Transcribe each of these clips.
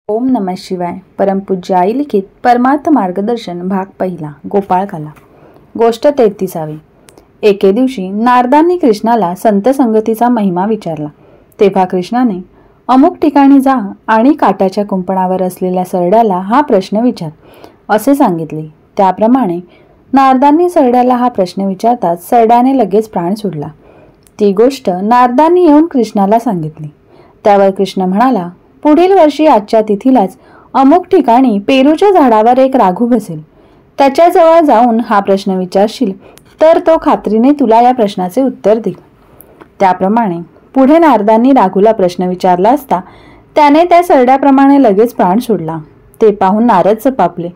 ओम नमः शिवाय. परमपूज्य आई लिखित परमार्थ मार्गदर्शन भाग पहिला. गोपाळकाला. गोष्ट 33. एके दिवशी नारदांनी कृष्णाला संत संगतीचा महिमा विचारला. तेव्हा कृष्णाने अमुक ठिकाणी जा आणि काट्याच्या कुंपणावर असलेल्या सरड्याला हा प्रश्न विचार असे सांगितले. त्याप्रमाणे नारदांनी सरड्याला हा प्रश्न विचारताच सरड्याने लगेच प्राण सोडला. ती गोष्ट नारदांनी येऊन कृष्णाला सांगितली. त्यावर कृष्ण म्हणाला, पुढील वर्षी आजच्या तिथीलाच अमुक ठिकाणी पेरूच्या झाडावर एक राघू बसेल. त्याच्याजवळ जाऊन हा प्रश्न विचारशील तर तो खात्रीने तुला या प्रश्नाचे उत्तर देईल. त्याप्रमाणे पुढे नारदांनी राघूला प्रश्न विचारला असता त्याने त्या सरड्याप्रमाणे लगेच प्राण सोडला. ते पाहून नारद सपापले.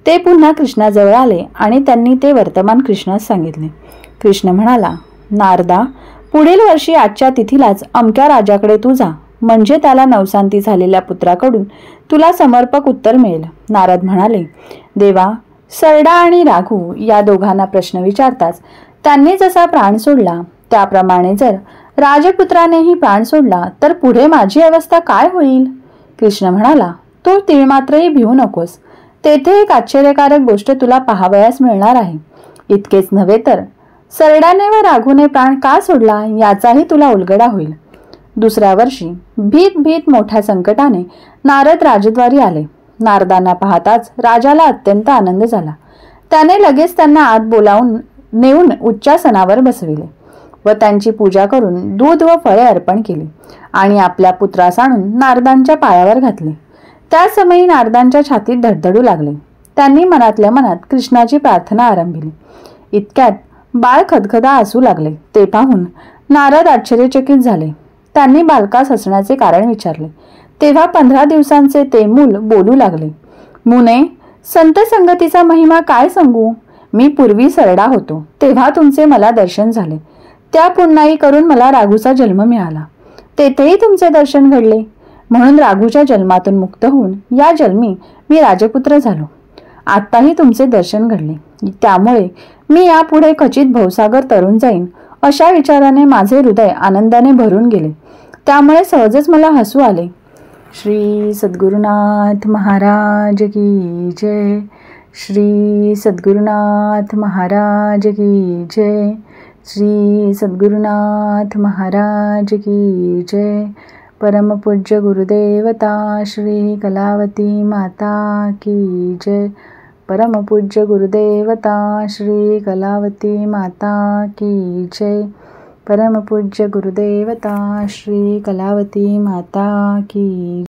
ते पुन्हा कृष्णाजवळ आले आणि त्यांनी ते वर्तमान कृष्णास सांगितले. कृष्ण म्हणाला, नारदा, पुढील वर्षी आजच्या तिथीलाच अमक्या राजाकडे तू जा, म्हणजे त्याला नवसांती झालेल्या पुत्राकडून तुला समर्पक उत्तर मिळेल. नारद म्हणाले, देवा, सरडा आणि राघू या दोघांना प्रश्न विचारताच त्यांनी जसा प्राण सोडला त्याप्रमाणे जर राजपुत्रानेही प्राण सोडला तर पुढे माझी अवस्था काय होईल? कृष्ण म्हणाला, तू तीळमात्रही भिवू नकोस. तेथे एक आश्चर्यकारक गोष्ट तुला पाहावयास मिळणार आहे. इतकेच नव्हे तर सरड्याने व राघूने प्राण का सोडला याचाही तुला उलगडा होईल. दुसऱ्या वर्षी भीत मोठ्या संकटाने नारद राजद्वारी आले. नारदांना पाहताच राजाला अत्यंत आनंद झाला. त्याने लगेच त्यांना आत बोलावून नेऊन उच्चासनावर बसविले व त्यांची पूजा करून दूध व फळे अर्पण केली आणि आपल्या पुत्रास आणून नारदांच्या पायावर घातले. त्या समयी नारदांच्या छातीत धडधडू लागले. त्यांनी मनातल्या मनात कृष्णाची प्रार्थना आरंभिली. इतक्यात बाळ खदखदा हसू लागले. ते पाहून नारद आश्चर्यचकित झाले. त्यांनी बालकास हसण्याचे कारण विचारले. तेव्हा 15 दिवसांचे ते मूल बोलू लागले. मुने, संत संगतीचा महिमा काय सांगू. मी पूर्वी सरडा होतो तेव्हा तुमचे मला दर्शन झाले. त्या पुण्याई करून मला राघूचा जन्म मिळाला. तेथेही तुमचे दर्शन घडले. म्हणून राघूच्या जन्मातून मुक्त होऊन या जन्मी मी राजपुत्र झालो. आत्ताही तुमचे दर्शन घडले. त्यामुळे मी यापुढे खचित भवसागर तरून जाईन अशा विचाराने माझे हृदय आनंदाने भरून गेले. त्यामुळे सहजच मला हसू आले. श्री सद्गुरुनाथ महाराज की जय. श्री सद्गुरुनाथ महाराज की जय. श्री सद्गुरुनाथ महाराज की जय. परमपूज्य गुरुदेवता श्री कलावती माता की जय. परमपूज्य गुरुदेवता श्री कलावती माता की जय. परमपूज्य गुरुदेवता श्री कलावती माता की